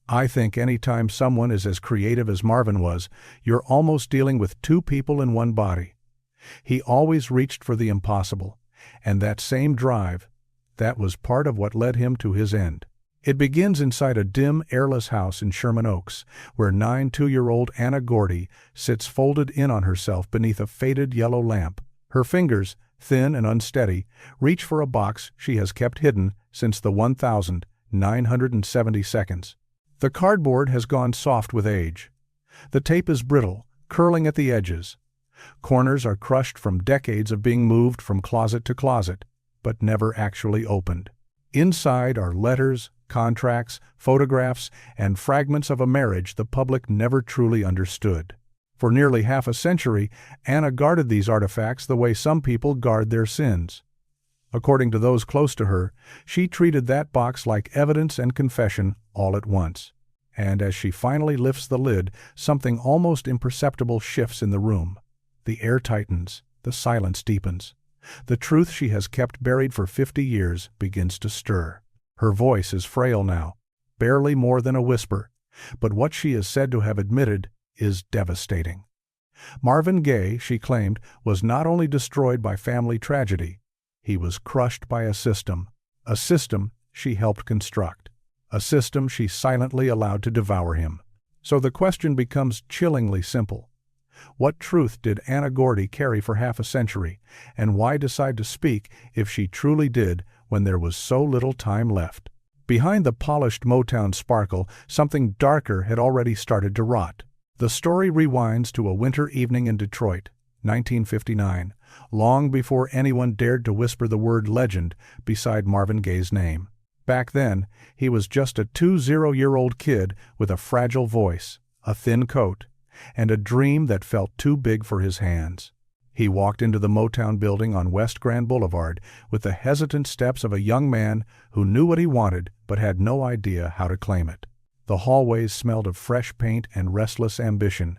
I think anytime someone is as creative as Marvin was, you're almost dealing with two people in one body. He always reached for the impossible, and that same drive, that was part of what led him to his end. It begins inside a dim, airless house in Sherman Oaks, where 2-year-old Anna Gordy sits folded in on herself beneath a faded yellow lamp. Her fingers, thin and unsteady, reach for a box she has kept hidden since the 1970s. The cardboard has gone soft with age. The tape is brittle, curling at the edges. Corners are crushed from decades of being moved from closet to closet, but never actually opened. Inside are letters, contracts, photographs, and fragments of a marriage the public never truly understood. For nearly half a century, Anna guarded these artifacts the way some people guard their sins. According to those close to her, she treated that box like evidence and confession all at once. And as she finally lifts the lid, something almost imperceptible shifts in the room. The air tightens, the silence deepens. The truth she has kept buried for 50 years begins to stir. Her voice is frail now, barely more than a whisper, but what she is said to have admitted is devastating. Marvin Gaye, she claimed, was not only destroyed by family tragedy, he was crushed by a system she helped construct, a system she silently allowed to devour him. So the question becomes chillingly simple. What truth did Anna Gordy carry for half a century, and why decide to speak if she truly did when there was so little time left? Behind the polished Motown sparkle, something darker had already started to rot. The story rewinds to a winter evening in Detroit, 1959, long before anyone dared to whisper the word legend beside Marvin Gaye's name. Back then, he was just a 20-year-old kid with a fragile voice, a thin coat, and a dream that felt too big for his hands. He walked into the Motown building on West Grand Boulevard with the hesitant steps of a young man who knew what he wanted but had no idea how to claim it. The hallways smelled of fresh paint and restless ambition.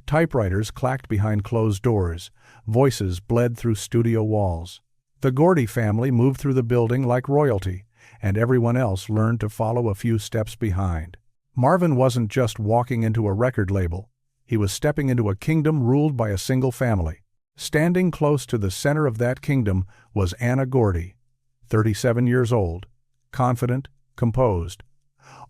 Typewriters clacked behind closed doors. Voices bled through studio walls. The Gordy family moved through the building like royalty, and everyone else learned to follow a few steps behind. Marvin wasn't just walking into a record label. He was stepping into a kingdom ruled by a single family. Standing close to the center of that kingdom was Anna Gordy, 37 years old, confident, composed,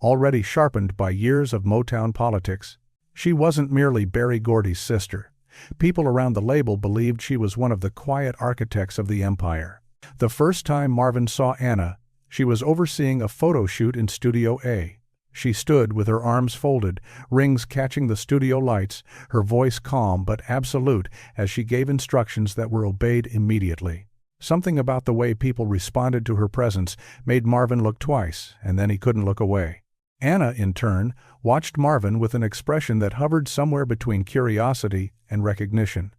already sharpened by years of Motown politics. She wasn't merely Berry Gordy's sister. People around the label believed she was one of the quiet architects of the empire. The first time Marvin saw Anna, she was overseeing a photo shoot in Studio A. She stood with her arms folded, rings catching the studio lights, her voice calm but absolute as she gave instructions that were obeyed immediately. Something about the way people responded to her presence made Marvin look twice, and then he couldn't look away. Anna, in turn, watched Marvin with an expression that hovered somewhere between curiosity and recognition.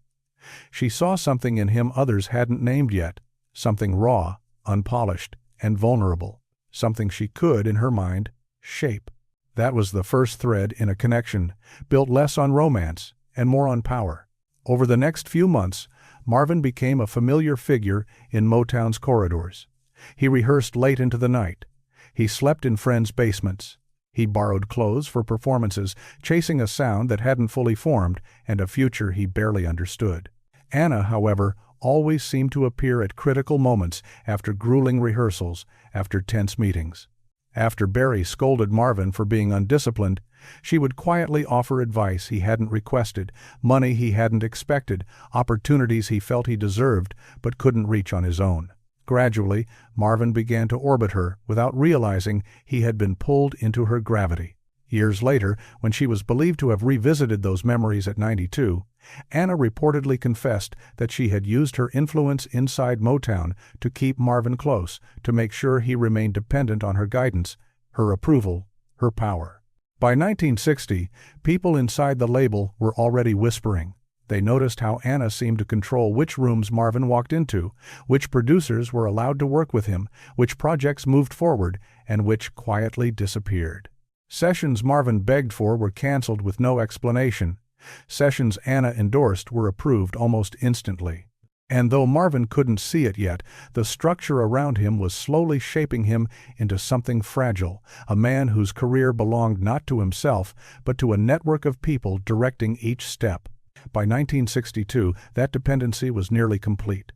She saw something in him others hadn't named yet, something raw, unpolished, and vulnerable, something she could, in her mind, shape. That was the first thread in a connection, built less on romance and more on power. Over the next few months, Marvin became a familiar figure in Motown's corridors. He rehearsed late into the night. He slept in friends' basements. He borrowed clothes for performances, chasing a sound that hadn't fully formed and a future he barely understood. Anna, however, always seemed to appear at critical moments after grueling rehearsals, after tense meetings. After Berry scolded Marvin for being undisciplined, she would quietly offer advice he hadn't requested, money he hadn't expected, opportunities he felt he deserved but couldn't reach on his own. Gradually, Marvin began to orbit her without realizing he had been pulled into her gravity. Years later, when she was believed to have revisited those memories at 92, Anna reportedly confessed that she had used her influence inside Motown to keep Marvin close, to make sure he remained dependent on her guidance, her approval, her power. By 1960, people inside the label were already whispering. They noticed how Anna seemed to control which rooms Marvin walked into, which producers were allowed to work with him, which projects moved forward, and which quietly disappeared. Sessions Marvin begged for were canceled with no explanation. Sessions Anna endorsed were approved almost instantly. And though Marvin couldn't see it yet, the structure around him was slowly shaping him into something fragile, a man whose career belonged not to himself, but to a network of people directing each step. By 1962, that dependency was nearly complete.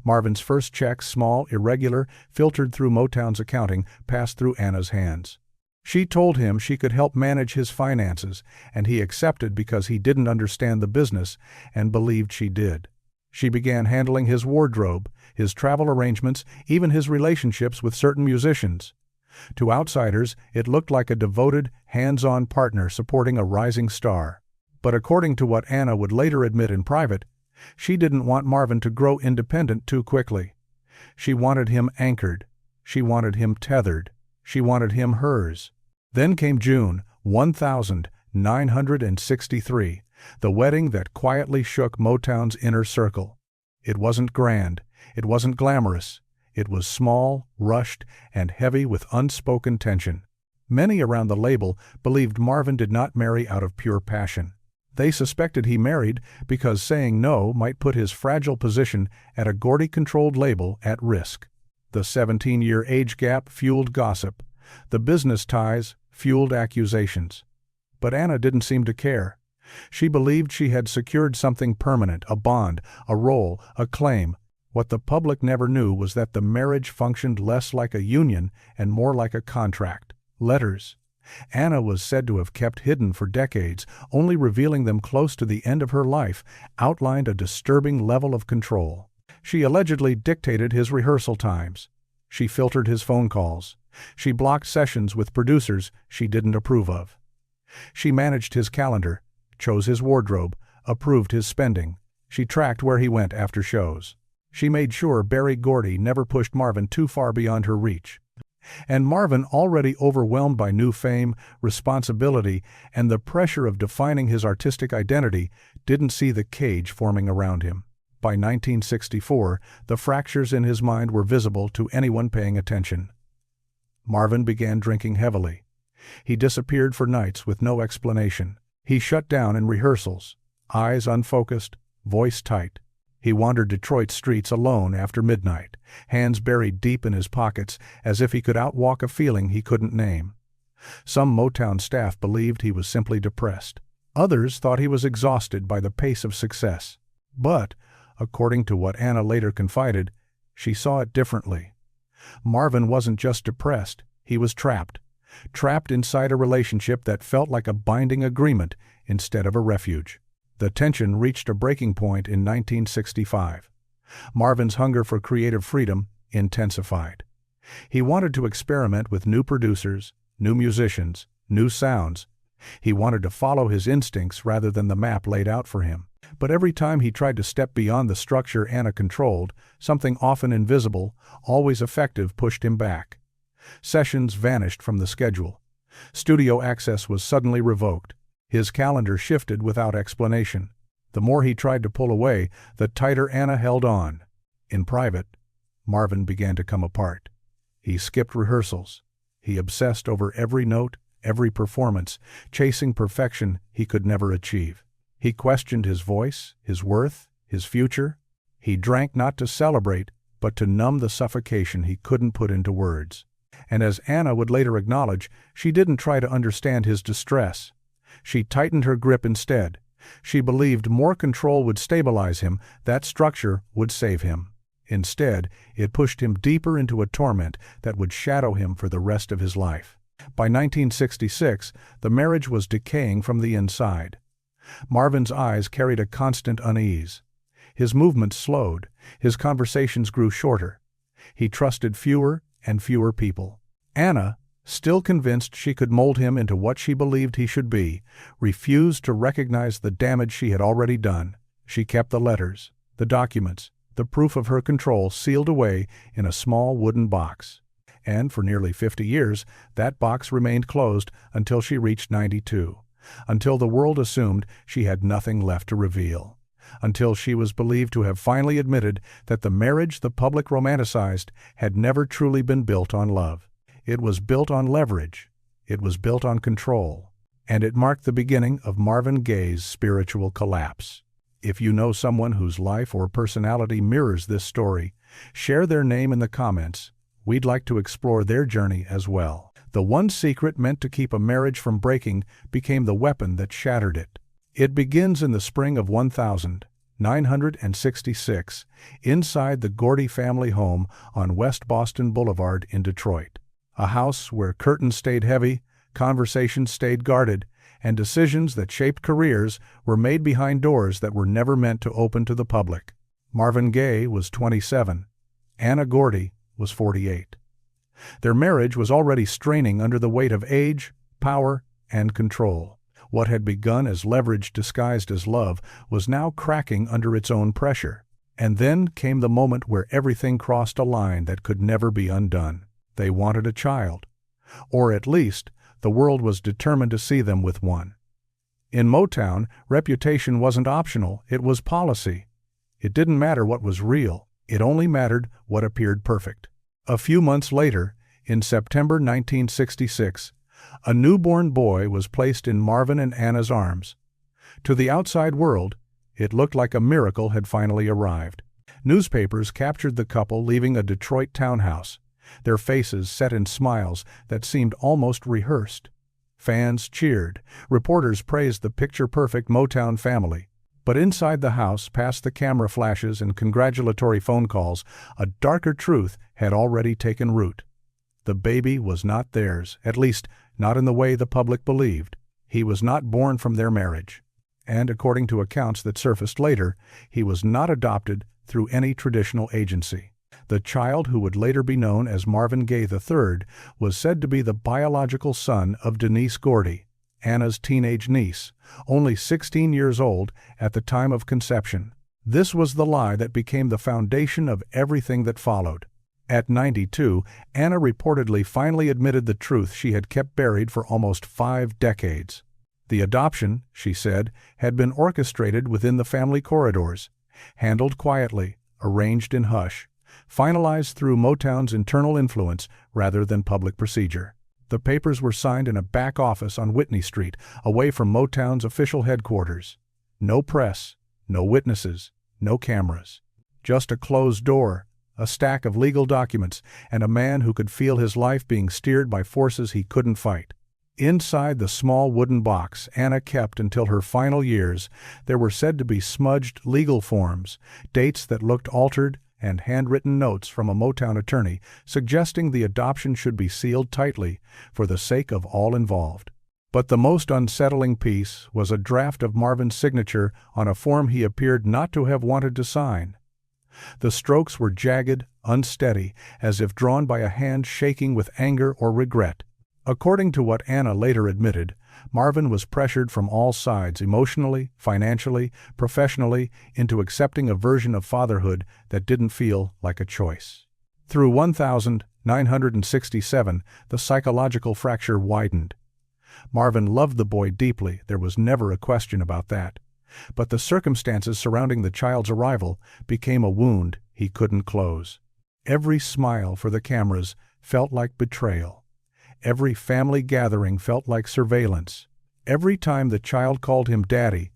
Marvin's first check, small, irregular, filtered through Motown's accounting, passed through Anna's hands. She told him she could help manage his finances, and he accepted because he didn't understand the business and believed she did. She began handling his wardrobe, his travel arrangements, even his relationships with certain musicians. To outsiders, it looked like a devoted, hands-on partner supporting a rising star. But according to what Anna would later admit in private, she didn't want Marvin to grow independent too quickly. She wanted him anchored. She wanted him tethered. She wanted him hers. Then came June 1963, the wedding that quietly shook Motown's inner circle. It wasn't grand. It wasn't glamorous. It was small, rushed, and heavy with unspoken tension. Many around the label believed Marvin did not marry out of pure passion. They suspected he married because saying no might put his fragile position at a Gordy-controlled label at risk. The 17-year age gap fueled gossip. The business ties fueled accusations. But Anna didn't seem to care. She believed she had secured something permanent, a bond, a role, a claim. What the public never knew was that the marriage functioned less like a union and more like a contract. Letters Anna was said to have kept hidden for decades, only revealing them close to the end of her life, outlined a disturbing level of control. She allegedly dictated his rehearsal times. She filtered his phone calls. She blocked sessions with producers she didn't approve of. She managed his calendar, chose his wardrobe, approved his spending. She tracked where he went after shows. She made sure Gordy never pushed Marvin too far beyond her reach. And Marvin, already overwhelmed by new fame, responsibility, and the pressure of defining his artistic identity, didn't see the cage forming around him. By 1964, the fractures in his mind were visible to anyone paying attention. Marvin began drinking heavily. He disappeared for nights with no explanation. He shut down in rehearsals, eyes unfocused, voice tight. He wandered Detroit streets alone after midnight, hands buried deep in his pockets as if he could outwalk a feeling he couldn't name. Some Motown staff believed he was simply depressed. Others thought he was exhausted by the pace of success. But, according to what Anna later confided, she saw it differently. Marvin wasn't just depressed, he was trapped. Trapped inside a relationship that felt like a binding agreement instead of a refuge. The tension reached a breaking point in 1965. Marvin's hunger for creative freedom intensified. He wanted to experiment with new producers, new musicians, new sounds. He wanted to follow his instincts rather than the map laid out for him. But every time he tried to step beyond the structure Anna controlled, something often invisible, always effective, pushed him back. Sessions vanished from the schedule. Studio access was suddenly revoked. His calendar shifted without explanation. The more he tried to pull away, the tighter Anna held on. In private, Marvin began to come apart. He skipped rehearsals. He obsessed over every note, every performance, chasing perfection he could never achieve. He questioned his voice, his worth, his future. He drank not to celebrate, but to numb the suffocation he couldn't put into words. And as Anna would later acknowledge, she didn't try to understand his distress. She tightened her grip instead. She believed more control would stabilize him, that structure would save him. Instead, it pushed him deeper into a torment that would shadow him for the rest of his life. By 1966, the marriage was decaying from the inside. Marvin's eyes carried a constant unease. His movements slowed. His conversations grew shorter. He trusted fewer and fewer people. Anna, still convinced she could mold him into what she believed he should be, refused to recognize the damage she had already done. She kept the letters, the documents, the proof of her control sealed away in a small wooden box. And for nearly 50 years, that box remained closed until she reached 92. Until the world assumed she had nothing left to reveal. Until she was believed to have finally admitted that the marriage the public romanticized had never truly been built on love. It was built on leverage. It was built on control. And it marked the beginning of Marvin Gaye's spiritual collapse. If you know someone whose life or personality mirrors this story, share their name in the comments. We'd like to explore their journey as well. The one secret meant to keep a marriage from breaking became the weapon that shattered it. It begins in the spring of 1966, inside the Gordy family home on West Boston Boulevard in Detroit. A house where curtains stayed heavy, conversations stayed guarded, and decisions that shaped careers were made behind doors that were never meant to open to the public. Marvin Gaye was 27. Anna Gordy was 48. Their marriage was already straining under the weight of age, power, and control. What had begun as leverage disguised as love was now cracking under its own pressure. And then came the moment where everything crossed a line that could never be undone. They wanted a child. Or at least, the world was determined to see them with one. In Motown, reputation wasn't optional, it was policy. It didn't matter what was real, it only mattered what appeared perfect. A few months later, in September 1966, a newborn boy was placed in Marvin and Anna's arms. To the outside world, it looked like a miracle had finally arrived. Newspapers captured the couple leaving a Detroit townhouse, their faces set in smiles that seemed almost rehearsed. Fans cheered, reporters praised the picture-perfect Motown family. But inside the house, past the camera flashes and congratulatory phone calls, a darker truth had already taken root. The baby was not theirs, at least not in the way the public believed. He was not born from their marriage. And according to accounts that surfaced later, he was not adopted through any traditional agency. The child, who would later be known as Marvin Gaye III, was said to be the biological son of Denise Gordy, Anna's teenage niece, only 16 years old at the time of conception. This was the lie that became the foundation of everything that followed. At 92, Anna reportedly finally admitted the truth she had kept buried for almost 5 decades. The adoption, she said, had been orchestrated within the family corridors, handled quietly, arranged in hush, finalized through Motown's internal influence rather than public procedure. The papers were signed in a back office on Whitney Street, away from Motown's official headquarters. No press, no witnesses, no cameras. Just a closed door, a stack of legal documents, and a man who could feel his life being steered by forces he couldn't fight. Inside the small wooden box Anna kept until her final years, there were said to be smudged legal forms, dates that looked altered, and handwritten notes from a Motown attorney suggesting the adoption should be sealed tightly for the sake of all involved. But the most unsettling piece was a draft of Marvin's signature on a form he appeared not to have wanted to sign. The strokes were jagged, unsteady, as if drawn by a hand shaking with anger or regret. According to what Anna later admitted, Marvin was pressured from all sides emotionally, financially, professionally, into accepting a version of fatherhood that didn't feel like a choice. Through 1967, the psychological fracture widened. Marvin loved the boy deeply, there was never a question about that. But the circumstances surrounding the child's arrival became a wound he couldn't close. Every smile for the cameras felt like betrayal. Every family gathering felt like surveillance. Every time the child called him Daddy,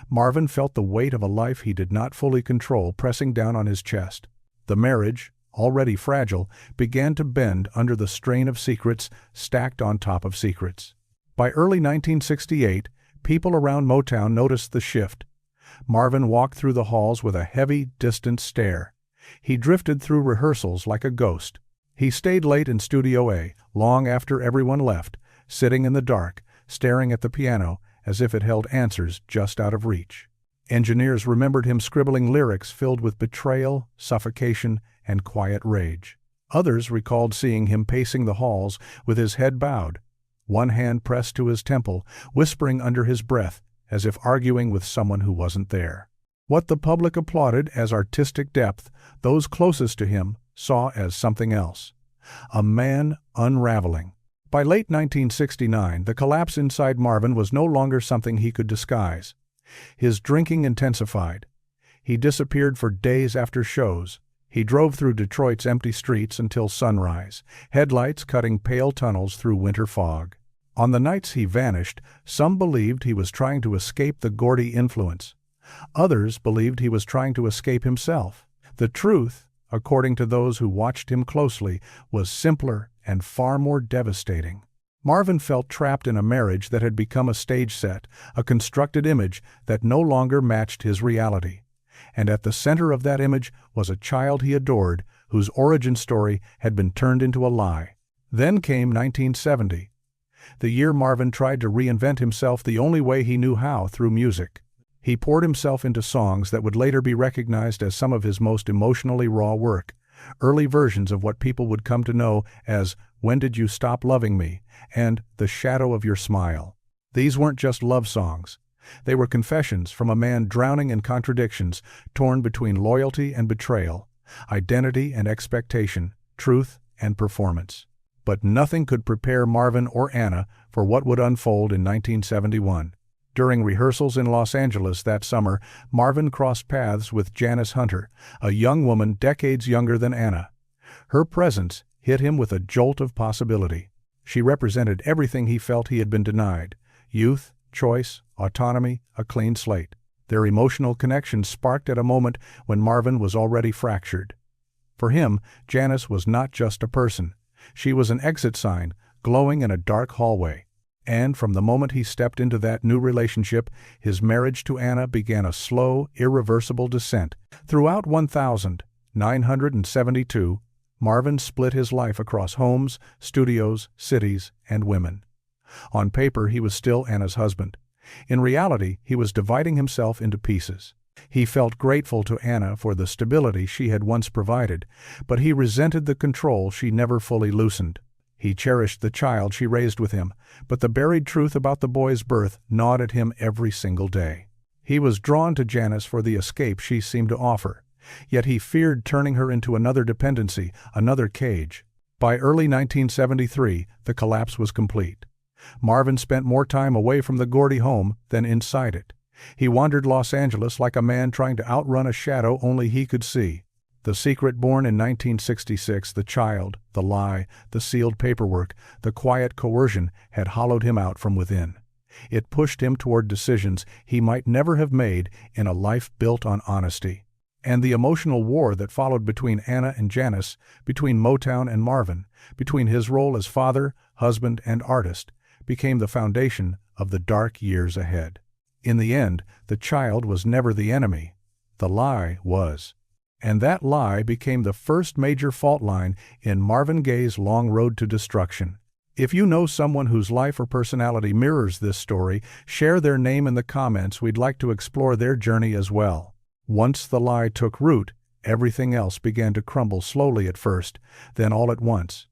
Marvin felt the weight of a life he did not fully control pressing down on his chest. The marriage, already fragile, began to bend under the strain of secrets stacked on top of secrets. By early 1968, people around Motown noticed the shift. Marvin walked through the halls with a heavy, distant stare. He drifted through rehearsals like a ghost. He stayed late in Studio A, long after everyone left, sitting in the dark, staring at the piano as if it held answers just out of reach. Engineers remembered him scribbling lyrics filled with betrayal, suffocation, and quiet rage. Others recalled seeing him pacing the halls with his head bowed, one hand pressed to his temple, whispering under his breath as if arguing with someone who wasn't there. What the public applauded as artistic depth, those closest to him saw as something else. A man unraveling. By late 1969, the collapse inside Marvin was no longer something he could disguise. His drinking intensified. He disappeared for days after shows. He drove through Detroit's empty streets until sunrise, headlights cutting pale tunnels through winter fog. On the nights he vanished, some believed he was trying to escape the Gordy influence. Others believed he was trying to escape himself. The truth, according to those who watched him closely, was simpler and far more devastating. Marvin felt trapped in a marriage that had become a stage set, a constructed image that no longer matched his reality. And at the center of that image was a child he adored, whose origin story had been turned into a lie. Then came 1970, the year Marvin tried to reinvent himself the only way he knew how, through music. He poured himself into songs that would later be recognized as some of his most emotionally raw work, early versions of what people would come to know as "When Did You Stop Loving Me" and "The Shadow of Your Smile." These weren't just love songs. They were confessions from a man drowning in contradictions, torn between loyalty and betrayal, identity and expectation, truth and performance. But nothing could prepare Marvin or Anna for what would unfold in 1971. During rehearsals in Los Angeles that summer, Marvin crossed paths with Janice Hunter, a young woman decades younger than Anna. Her presence hit him with a jolt of possibility. She represented everything he felt he had been denied: youth, choice, autonomy, a clean slate. Their emotional connection sparked at a moment when Marvin was already fractured. For him, Janice was not just a person. She was an exit sign, glowing in a dark hallway. And from the moment he stepped into that new relationship, his marriage to Anna began a slow, irreversible descent. Throughout 1972, Marvin split his life across homes, studios, cities, and women. On paper, he was still Anna's husband. In reality, he was dividing himself into pieces. He felt grateful to Anna for the stability she had once provided, but he resented the control she never fully loosened. He cherished the child she raised with him, but the buried truth about the boy's birth gnawed at him every single day. He was drawn to Janice for the escape she seemed to offer, yet he feared turning her into another dependency, another cage. By early 1973, the collapse was complete. Marvin spent more time away from the Gordy home than inside it. He wandered Los Angeles like a man trying to outrun a shadow only he could see. The secret born in 1966, the child, the lie, the sealed paperwork, the quiet coercion had hollowed him out from within. It pushed him toward decisions he might never have made in a life built on honesty. And the emotional war that followed between Anna and Janice, between Motown and Marvin, between his role as father, husband, and artist, became the foundation of the dark years ahead. In the end, the child was never the enemy. The lie was. And that lie became the first major fault line in Marvin Gaye's long road to destruction. If you know someone whose life or personality mirrors this story, share their name in the comments. We'd like to explore their journey as well. Once the lie took root, everything else began to crumble slowly at first, then all at once.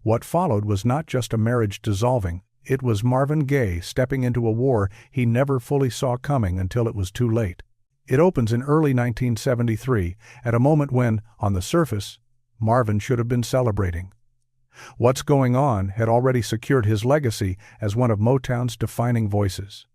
What followed was not just a marriage dissolving. It was Marvin Gaye stepping into a war he never fully saw coming until it was too late. It opens in early 1973, at a moment when, on the surface, Marvin should have been celebrating. What's Going On had already secured his legacy as one of Motown's defining voices.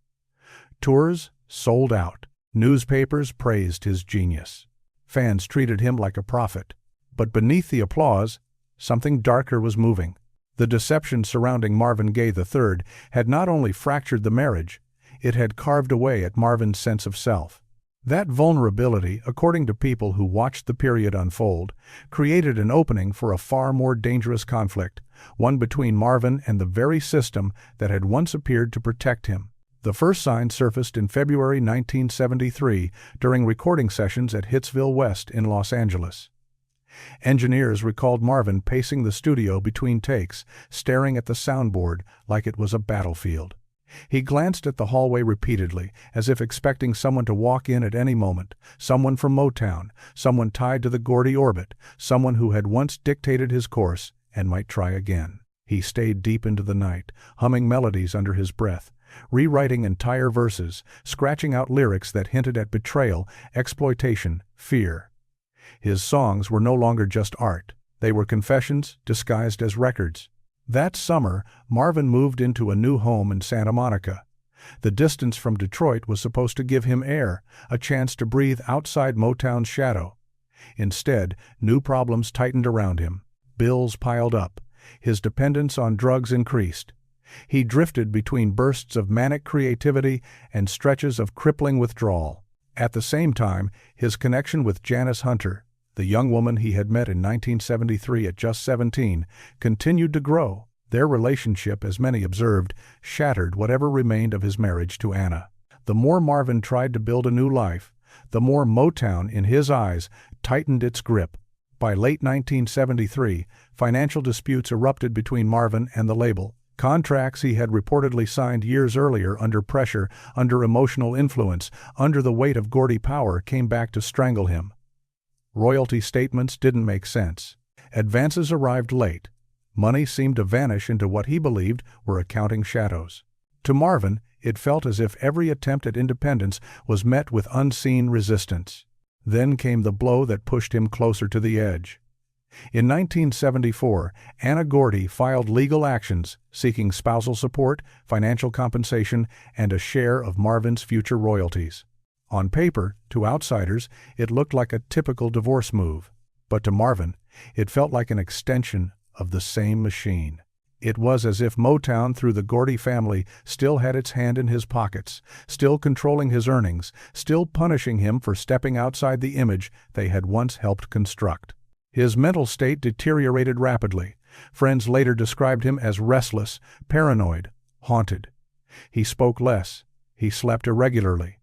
Tours sold out. Newspapers praised his genius. Fans treated him like a prophet. But beneath the applause, something darker was moving. The deception surrounding Marvin Gaye III had not only fractured the marriage, it had carved away at Marvin's sense of self. That vulnerability, according to people who watched the period unfold, created an opening for a far more dangerous conflict, one between Marvin and the very system that had once appeared to protect him. The first sign surfaced in February 1973 during recording sessions at Hitsville West in Los Angeles. Engineers recalled Marvin pacing the studio between takes, staring at the soundboard like it was a battlefield. He glanced at the hallway repeatedly, as if expecting someone to walk in at any moment, someone from Motown, someone tied to the Gordy orbit, someone who had once dictated his course and might try again. He stayed deep into the night, humming melodies under his breath, rewriting entire verses, scratching out lyrics that hinted at betrayal, exploitation, fear. His songs were no longer just art. They were confessions disguised as records. That summer, Marvin moved into a new home in Santa Monica. The distance from Detroit was supposed to give him air, a chance to breathe outside Motown's shadow. Instead, new problems tightened around him. Bills piled up. His dependence on drugs increased. He drifted between bursts of manic creativity and stretches of crippling withdrawal. At the same time, his connection with Janice Hunter, the young woman he had met in 1973 at just 17, continued to grow. Their relationship, as many observed, shattered whatever remained of his marriage to Anna. The more Marvin tried to build a new life, the more Motown, in his eyes, tightened its grip. By late 1973, financial disputes erupted between Marvin and the label. Contracts he had reportedly signed years earlier under pressure, under emotional influence, under the weight of Gordy power came back to strangle him. Royalty statements didn't make sense. Advances arrived late. Money seemed to vanish into what he believed were accounting shadows. To Marvin, it felt as if every attempt at independence was met with unseen resistance. Then came the blow that pushed him closer to the edge. In 1974, Anna Gordy filed legal actions seeking spousal support, financial compensation, and a share of Marvin's future royalties. On paper, to outsiders, it looked like a typical divorce move. But to Marvin, it felt like an extension of the same machine. It was as if Motown, through the Gordy family, still had its hand in his pockets, still controlling his earnings, still punishing him for stepping outside the image they had once helped construct. His mental state deteriorated rapidly. Friends later described him as restless, paranoid, haunted. He spoke less. He slept irregularly.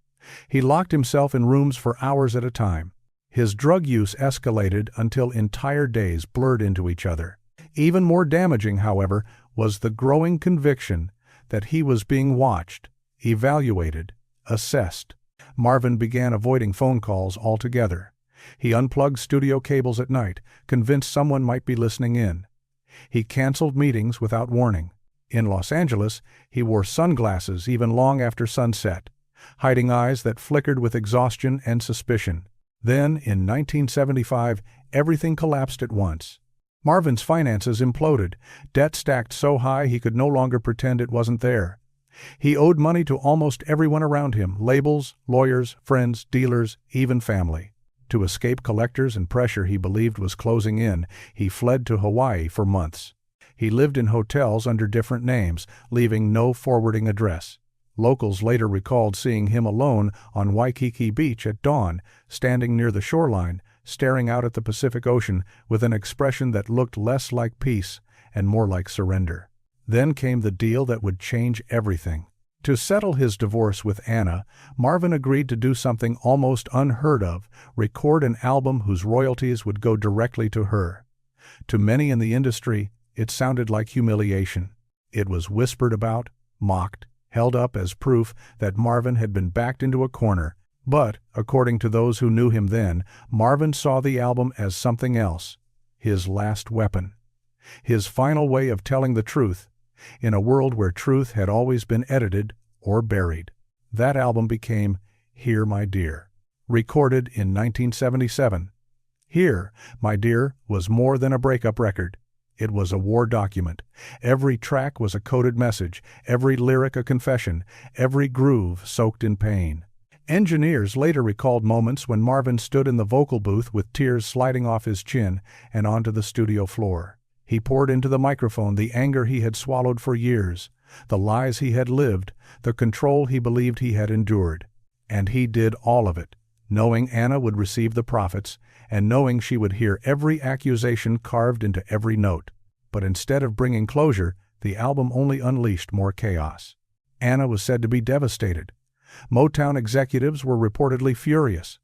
He locked himself in rooms for hours at a time. His drug use escalated until entire days blurred into each other. Even more damaging, however, was the growing conviction that he was being watched, evaluated, assessed. Marvin began avoiding phone calls altogether. He unplugged studio cables at night, convinced someone might be listening in. He canceled meetings without warning. In Los Angeles, he wore sunglasses even long after sunset, hiding eyes that flickered with exhaustion and suspicion. Then, in 1975, everything collapsed at once. Marvin's finances imploded, debt stacked so high he could no longer pretend it wasn't there. He owed money to almost everyone around him, labels, lawyers, friends, dealers, even family. To escape collectors and pressure he believed was closing in, he fled to Hawaii for months. He lived in hotels under different names, leaving no forwarding address. Locals later recalled seeing him alone on Waikiki Beach at dawn, standing near the shoreline, staring out at the Pacific Ocean with an expression that looked less like peace and more like surrender. Then came the deal that would change everything. To settle his divorce with Anna, Marvin agreed to do something almost unheard of, record an album whose royalties would go directly to her. To many in the industry, it sounded like humiliation. It was whispered about, mocked, held up as proof that Marvin had been backed into a corner. But, according to those who knew him then, Marvin saw the album as something else, his last weapon, his final way of telling the truth, in a world where truth had always been edited or buried. That album became Here, My Dear, recorded in 1977. Here, My Dear was more than a breakup record. It was a war document. Every track was a coded message, every lyric a confession, every groove soaked in pain. Engineers later recalled moments when Marvin stood in the vocal booth with tears sliding off his chin and onto the studio floor. He poured into the microphone the anger he had swallowed for years, the lies he had lived, the control he believed he had endured. And he did all of it, knowing Anna would receive the profits, and knowing she would hear every accusation carved into every note. But instead of bringing closure, the album only unleashed more chaos. Anna was said to be devastated. Motown executives were reportedly furious.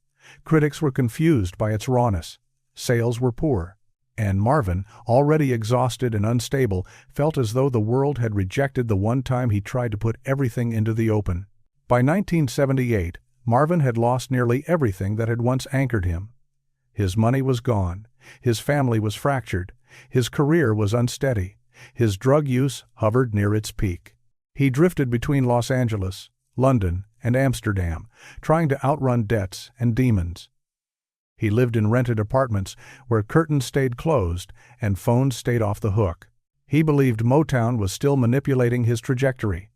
Critics were confused by its rawness. Sales were poor. And Marvin, already exhausted and unstable, felt as though the world had rejected the one time he tried to put everything into the open. By 1978, Marvin had lost nearly everything that had once anchored him. His money was gone. His family was fractured. His career was unsteady. His drug use hovered near its peak. He drifted between Los Angeles, London, and Amsterdam, trying to outrun debts and demons. He lived in rented apartments where curtains stayed closed and phones stayed off the hook. He believed Motown was still manipulating his trajectory.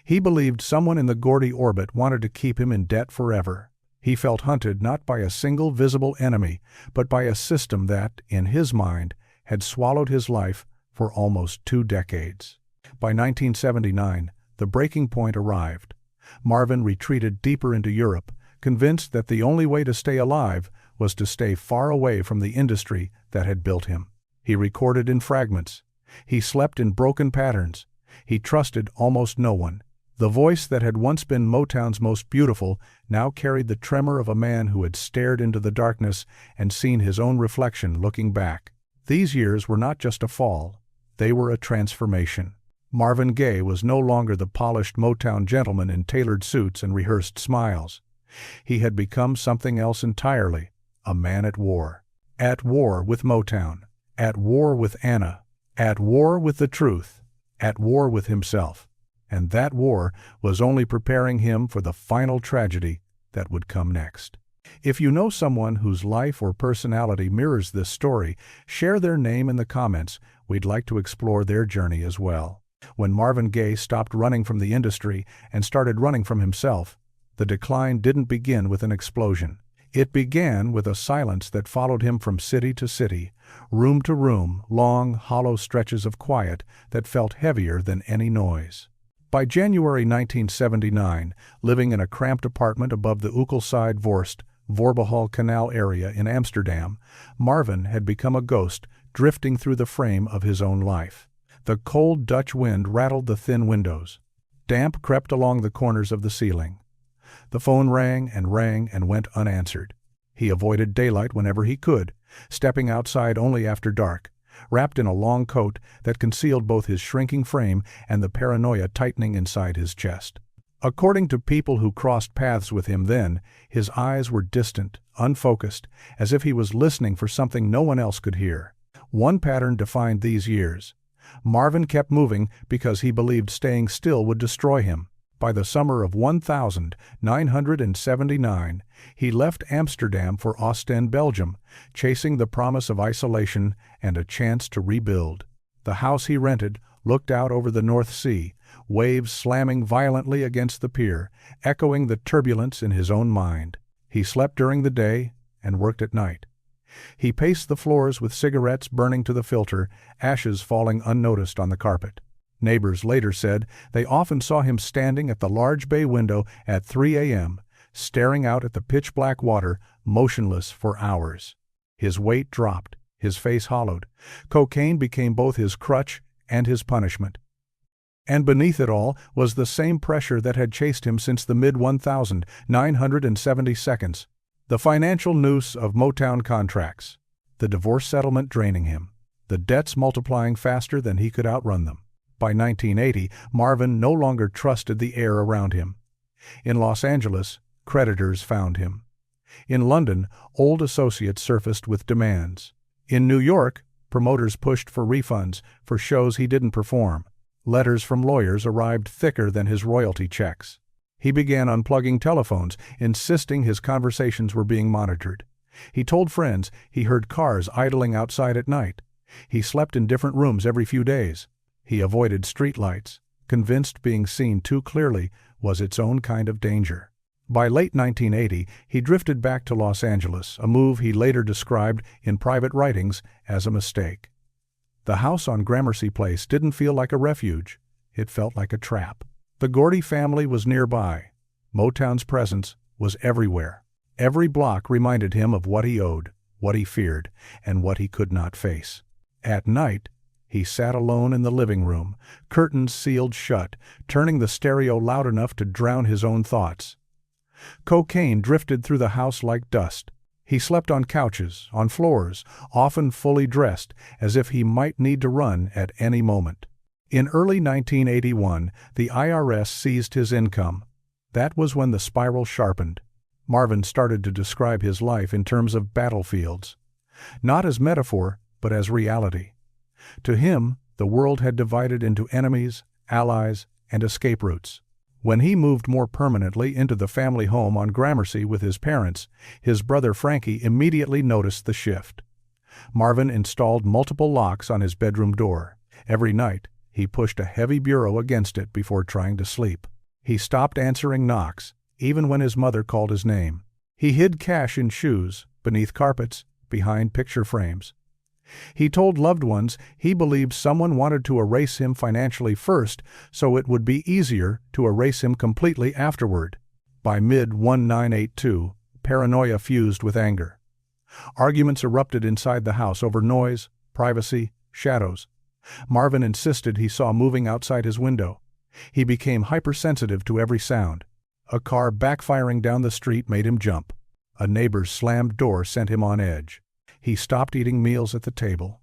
He believed someone in the Gordy orbit wanted to keep him in debt forever. He felt hunted not by a single visible enemy, but by a system that, in his mind, had swallowed his life for almost 2 decades. By 1979, the breaking point arrived. Marvin retreated deeper into Europe, convinced that the only way to stay alive was to stay far away from the industry that had built him. He recorded in fragments. He slept in broken patterns. He trusted almost no one. The voice that had once been Motown's most beautiful now carried the tremor of a man who had stared into the darkness and seen his own reflection looking back. These years were not just a fall, they were a transformation. Marvin Gaye was no longer the polished Motown gentleman in tailored suits and rehearsed smiles. He had become something else entirely, a man at war. At war with Motown, at war with Anna, at war with the truth, at war with himself. And that war was only preparing him for the final tragedy that would come next. If you know someone whose life or personality mirrors this story, share their name in the comments. We'd like to explore their journey as well. When Marvin Gaye stopped running from the industry and started running from himself, the decline didn't begin with an explosion. It began with a silence that followed him from city to city, room to room, long, hollow stretches of quiet that felt heavier than any noise. By January 1979, living in a cramped apartment above the Voorbehal Canal area in Amsterdam, Marvin had become a ghost drifting through the frame of his own life. The cold Dutch wind rattled the thin windows. Damp crept along the corners of the ceiling. The phone rang and went unanswered. He avoided daylight whenever he could, stepping outside only after dark, wrapped in a long coat that concealed both his shrinking frame and the paranoia tightening inside his chest. According to people who crossed paths with him then, his eyes were distant, unfocused, as if he was listening for something no one else could hear. One pattern defined these years. Marvin kept moving because he believed staying still would destroy him. By the summer of 1979, he left Amsterdam for Ostend, Belgium, chasing the promise of isolation and a chance to rebuild. The house he rented looked out over the North Sea, waves slamming violently against the pier, echoing the turbulence in his own mind. He slept during the day and worked at night. He paced the floors with cigarettes burning to the filter, ashes falling unnoticed on the carpet. Neighbors later said they often saw him standing at the large bay window at 3 a.m., staring out at the pitch-black water, motionless for hours. His weight dropped, his face hollowed. Cocaine became both his crutch and his punishment. And beneath it all was the same pressure that had chased him since the mid-1970s, the financial noose of Motown contracts, the divorce settlement draining him, the debts multiplying faster than he could outrun them. By 1980, Marvin no longer trusted the air around him. In Los Angeles, creditors found him. In London, old associates surfaced with demands. In New York, promoters pushed for refunds for shows he didn't perform. Letters from lawyers arrived thicker than his royalty checks. He began unplugging telephones, insisting his conversations were being monitored. He told friends he heard cars idling outside at night. He slept in different rooms every few days. He avoided streetlights, convinced being seen too clearly was its own kind of danger. By late 1980, he drifted back to Los Angeles, a move he later described in private writings as a mistake. The house on Gramercy Place didn't feel like a refuge. It felt like a trap. The Gordy family was nearby. Motown's presence was everywhere. Every block reminded him of what he owed, what he feared, and what he could not face. At night, he sat alone in the living room, curtains sealed shut, turning the stereo loud enough to drown his own thoughts. Cocaine drifted through the house like dust. He slept on couches, on floors, often fully dressed, as if he might need to run at any moment. In early 1981, the IRS seized his income. That was when the spiral sharpened. Marvin started to describe his life in terms of battlefields. Not as metaphor, but as reality. To him, the world had divided into enemies, allies, and escape routes. When he moved more permanently into the family home on Gramercy with his parents, his brother Frankie immediately noticed the shift. Marvin installed multiple locks on his bedroom door. Every night, he pushed a heavy bureau against it before trying to sleep. He stopped answering knocks, even when his mother called his name. He hid cash in shoes, beneath carpets, behind picture frames. He told loved ones he believed someone wanted to erase him financially first, so it would be easier to erase him completely afterward. By mid-1982, paranoia fused with anger. Arguments erupted inside the house over noise, privacy, shadows. Marvin insisted he saw moving outside his window. He became hypersensitive to every sound. A car backfiring down the street made him jump. A neighbor's slammed door sent him on edge. He stopped eating meals at the table.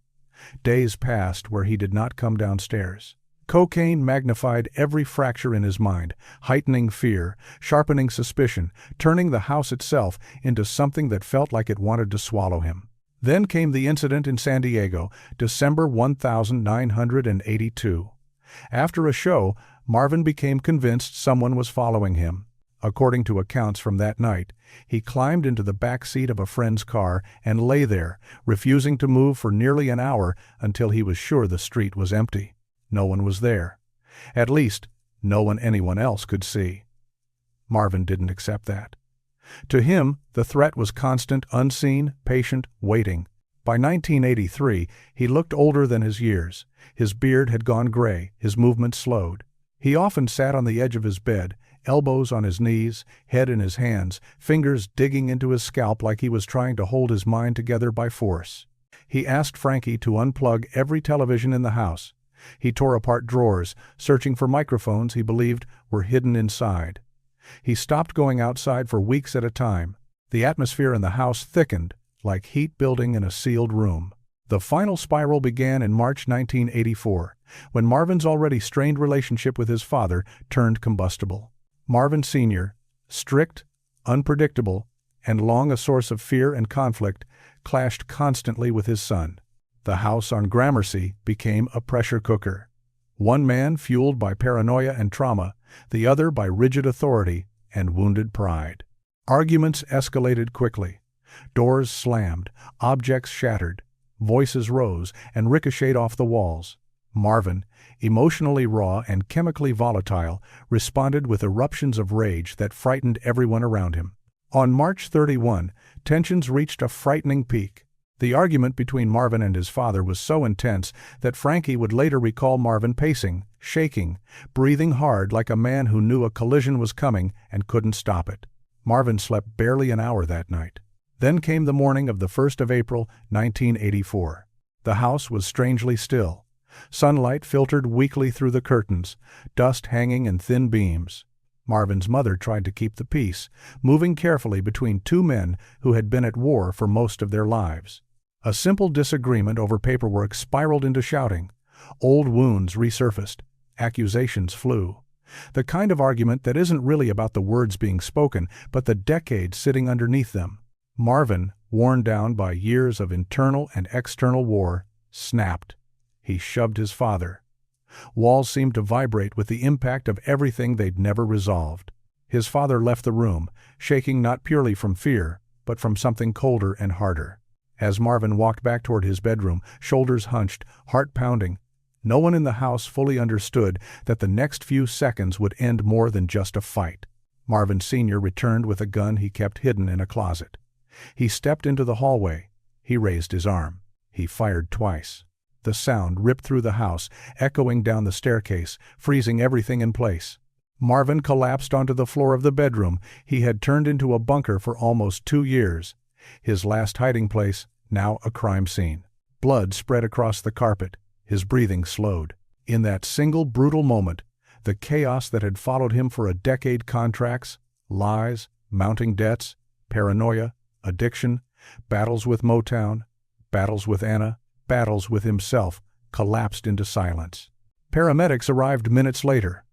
Days passed where he did not come downstairs. Cocaine magnified every fracture in his mind, heightening fear, sharpening suspicion, turning the house itself into something that felt like it wanted to swallow him. Then came the incident in San Diego, December 1982. After a show, Marvin became convinced someone was following him. According to accounts from that night, he climbed into the back seat of a friend's car and lay there, refusing to move for nearly an hour until he was sure the street was empty. No one was there. At least, no one anyone else could see. Marvin didn't accept that. To him, the threat was constant, unseen, patient, waiting. By 1983, he looked older than his years. His beard had gone gray, his movements slowed. He often sat on the edge of his bed, elbows on his knees, head in his hands, fingers digging into his scalp like he was trying to hold his mind together by force. He asked Frankie to unplug every television in the house. He tore apart drawers, searching for microphones he believed were hidden inside. He stopped going outside for weeks at a time. The atmosphere in the house thickened, like heat building in a sealed room. The final spiral began in March 1984, when Marvin's already strained relationship with his father turned combustible. Marvin Sr., strict, unpredictable, and long a source of fear and conflict, clashed constantly with his son. The house on Gramercy became a pressure cooker. One man fueled by paranoia and trauma, the other by rigid authority and wounded pride. Arguments escalated quickly. Doors slammed, objects shattered, voices rose and ricocheted off the walls. Marvin, emotionally raw and chemically volatile, responded with eruptions of rage that frightened everyone around him. On March 31, tensions reached a frightening peak. The argument between Marvin and his father was so intense that Frankie would later recall Marvin pacing, shaking, breathing hard like a man who knew a collision was coming and couldn't stop it. Marvin slept barely an hour that night. Then came the morning of the 1st of April, 1984. The house was strangely still. Sunlight filtered weakly through the curtains, dust hanging in thin beams. Marvin's mother tried to keep the peace, moving carefully between two men who had been at war for most of their lives. A simple disagreement over paperwork spiraled into shouting. Old wounds resurfaced. Accusations flew. The kind of argument that isn't really about the words being spoken, but the decades sitting underneath them. Marvin, worn down by years of internal and external war, snapped. He shoved his father. Walls seemed to vibrate with the impact of everything they'd never resolved. His father left the room, shaking not purely from fear, but from something colder and harder. As Marvin walked back toward his bedroom, shoulders hunched, heart pounding, no one in the house fully understood that the next few seconds would end more than just a fight. Marvin Sr. returned with a gun he kept hidden in a closet. He stepped into the hallway. He raised his arm. He fired twice. The sound ripped through the house, echoing down the staircase, freezing everything in place. Marvin collapsed onto the floor of the bedroom he had turned into a bunker for almost 2 years. His last hiding place, now a crime scene. Blood spread across the carpet. His breathing slowed. In that single brutal moment, the chaos that had followed him for a decade, contracts, lies, mounting debts, paranoia, addiction, battles with Motown, battles with Anna, battles with himself, collapsed into silence. Paramedics arrived minutes later.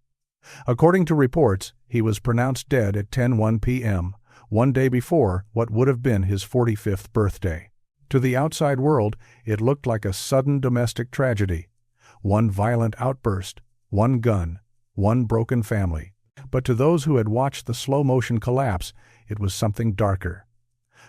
According to reports, he was pronounced dead at 10:01 p.m., one day before what would have been his 45th birthday. To the outside world, it looked like a sudden domestic tragedy. One violent outburst, one gun, one broken family. But to those who had watched the slow-motion collapse, it was something darker.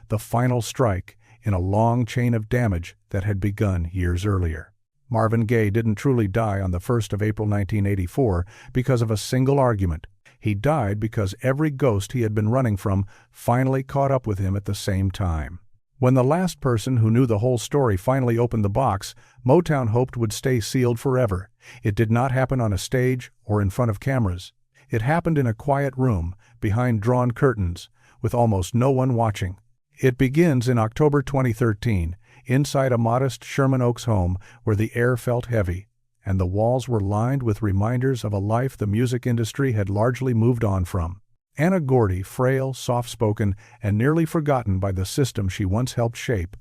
The final strike in a long chain of damage that had begun years earlier. Marvin Gaye didn't truly die on the 1st of April 1984 because of a single argument. He died because every ghost he had been running from finally caught up with him at the same time. When the last person who knew the whole story finally opened the box, Motown hoped would stay sealed forever. It did not happen on a stage or in front of cameras. It happened in a quiet room, behind drawn curtains, with almost no one watching. It begins in October 2013, inside a modest Sherman Oaks home where the air felt heavy, and the walls were lined with reminders of a life the music industry had largely moved on from. Anna Gordy, frail, soft-spoken, and nearly forgotten by the system she once helped shape,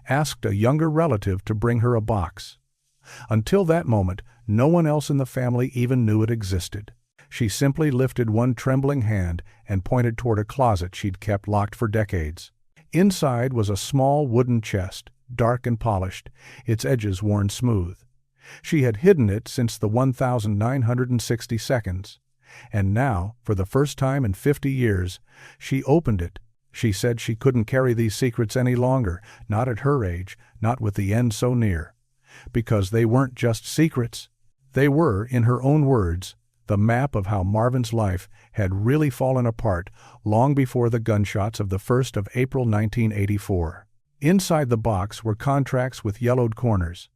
asked a younger relative to bring her a box. Until that moment, no one else in the family even knew it existed. She simply lifted one trembling hand and pointed toward a closet she'd kept locked for decades. Inside was a small wooden chest, dark and polished, its edges worn smooth. She had hidden it since the 1960 seconds. And now, for the first time in 50 years, she opened it. She said she couldn't carry these secrets any longer, not at her age, not with the end so near. Because they weren't just secrets. They were, in her own words, the map of how Marvin's life had really fallen apart long before the gunshots of the 1st of April 1984. Inside the box were contracts with yellowed corners,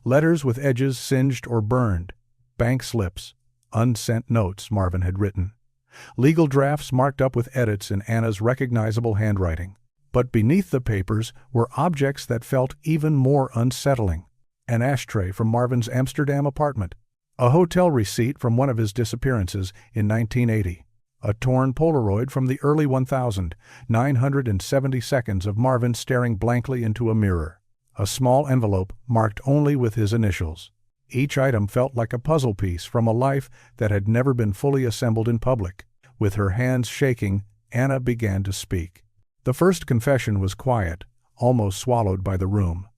letters with edges singed or burned, bank slips, unsent notes Marvin had written, legal drafts marked up with edits in Anna's recognizable handwriting. But beneath the papers were objects that felt even more unsettling. An ashtray from Marvin's Amsterdam apartment, a hotel receipt from one of his disappearances in 1980, a torn Polaroid from the early 1970 seconds of Marvin staring blankly into a mirror, a small envelope marked only with his initials. Each item felt like a puzzle piece from a life that had never been fully assembled in public. With her hands shaking, Anna began to speak. The first confession was quiet, almost swallowed by the room.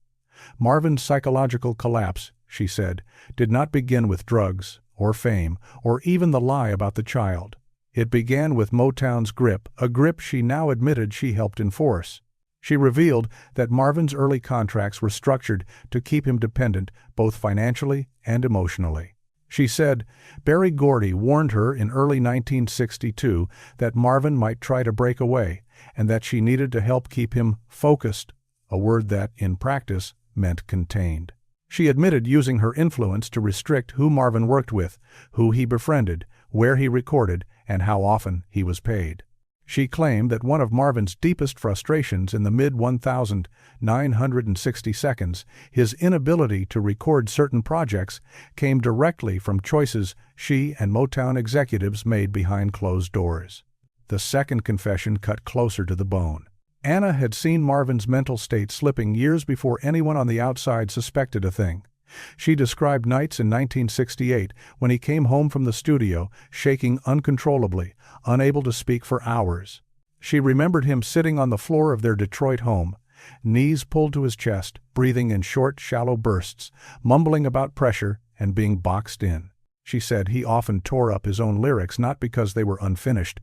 Marvin's psychological collapse, she said, did not begin with drugs, or fame, or even the lie about the child. It began with Motown's grip, a grip she now admitted she helped enforce. She revealed that Marvin's early contracts were structured to keep him dependent both financially and emotionally. She said, Berry Gordy warned her in early 1962 that Marvin might try to break away, and that she needed to help keep him focused, a word that, in practice, meant contained. She admitted using her influence to restrict who Marvin worked with, who he befriended, where he recorded, and how often he was paid. She claimed that one of Marvin's deepest frustrations in the mid-1960 seconds, his inability to record certain projects, came directly from choices she and Motown executives made behind closed doors. The second confession cut closer to the bone. Anna had seen Marvin's mental state slipping years before anyone on the outside suspected a thing. She described nights in 1968 when he came home from the studio, shaking uncontrollably, unable to speak for hours. She remembered him sitting on the floor of their Detroit home, knees pulled to his chest, breathing in short, shallow bursts, mumbling about pressure and being boxed in. She said he often tore up his own lyrics not because they were unfinished,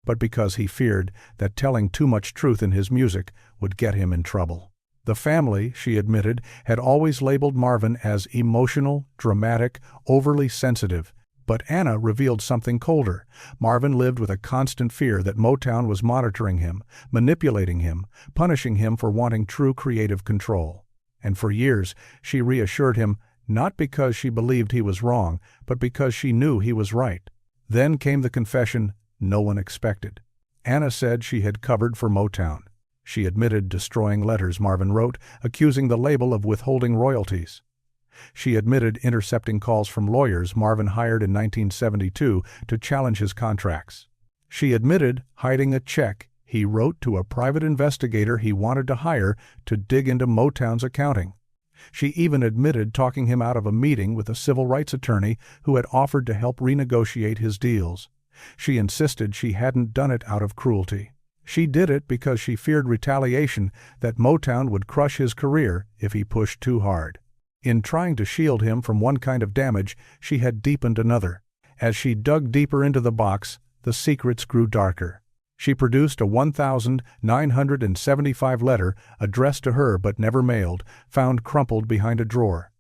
but because he feared that telling too much truth in his music would get him in trouble. The family, she admitted, had always labeled Marvin as emotional, dramatic, overly sensitive, but Anna revealed something colder. Marvin lived with a constant fear that Motown was monitoring him, manipulating him, punishing him for wanting true creative control. And for years, she reassured him, not because she believed he was wrong, but because she knew he was right. Then came the confession no one expected. Anna said she had covered for Motown. She admitted destroying letters Marvin wrote, accusing the label of withholding royalties. She admitted intercepting calls from lawyers Marvin hired in 1972 to challenge his contracts. She admitted hiding a check he wrote to a private investigator he wanted to hire to dig into Motown's accounting. She even admitted talking him out of a meeting with a civil rights attorney who had offered to help renegotiate his deals. She insisted she hadn't done it out of cruelty. She did it because she feared retaliation, that Motown would crush his career if he pushed too hard. In trying to shield him from one kind of damage, she had deepened another. As she dug deeper into the box, the secrets grew darker. She produced a 1975 letter addressed to her but never mailed, found crumpled behind a drawer.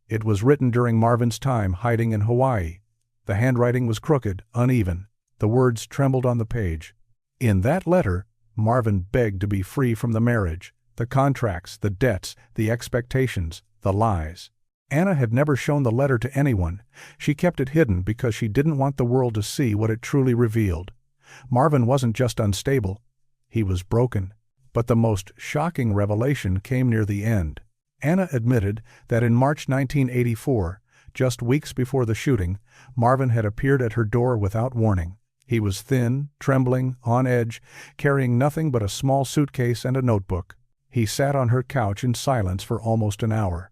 It was written during Marvin's time hiding in Hawaii. The handwriting was crooked, uneven. The words trembled on the page. In that letter, Marvin begged to be free from the marriage, the contracts, the debts, the expectations, the lies. Anna had never shown the letter to anyone. She kept it hidden because she didn't want the world to see what it truly revealed. Marvin wasn't just unstable, he was broken. But the most shocking revelation came near the end. Anna admitted that in March 1984, just weeks before the shooting, Marvin had appeared at her door without warning. He was thin, trembling, on edge, carrying nothing but a small suitcase and a notebook. He sat on her couch in silence for almost an hour.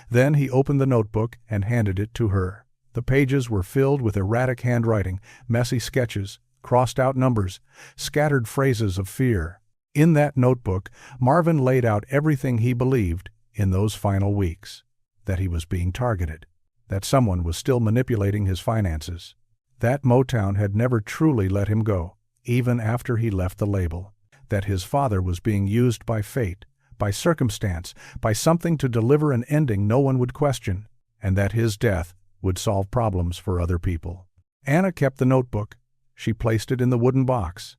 Then he opened the notebook and handed it to her. The pages were filled with erratic handwriting, messy sketches, crossed-out numbers, scattered phrases of fear. In that notebook, Marvin laid out everything he believed in those final weeks. That he was being targeted. That someone was still manipulating his finances. That Motown had never truly let him go, even after he left the label. That his father was being used by fate, by circumstance, by something to deliver an ending no one would question, and that his death would solve problems for other people. Anna kept the notebook. She placed it in the wooden box.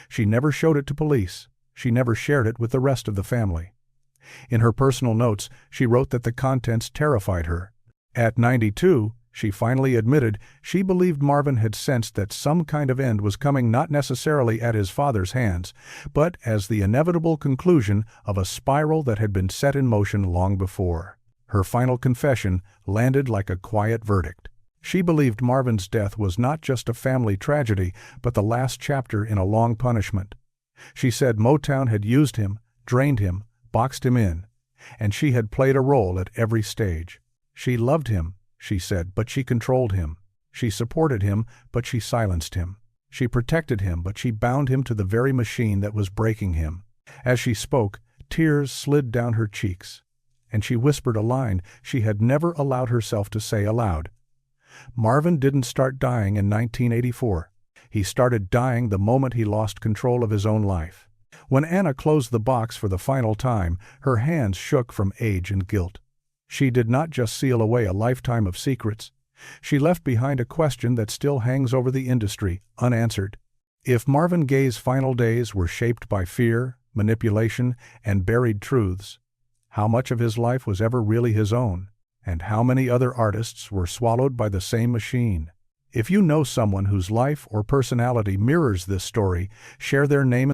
She never showed it to police. She never shared it with the rest of the family. In her personal notes, she wrote that the contents terrified her. At 92, she finally admitted she believed Marvin had sensed that some kind of end was coming, not necessarily at his father's hands, but as the inevitable conclusion of a spiral that had been set in motion long before. Her final confession landed like a quiet verdict. She believed Marvin's death was not just a family tragedy, but the last chapter in a long punishment. She said Motown had used him, drained him, boxed him in, and she had played a role at every stage. She loved him, she said, but she controlled him. She supported him, but she silenced him. She protected him, but she bound him to the very machine that was breaking him. As she spoke, tears slid down her cheeks, and she whispered a line she had never allowed herself to say aloud. Marvin didn't start dying in 1984. He started dying the moment he lost control of his own life. When Anna closed the box for the final time, her hands shook from age and guilt. She did not just seal away a lifetime of secrets. She left behind a question that still hangs over the industry, unanswered. If Marvin Gaye's final days were shaped by fear, manipulation, and buried truths, how much of his life was ever really his own? And how many other artists were swallowed by the same machine? If you know someone whose life or personality mirrors this story, share their name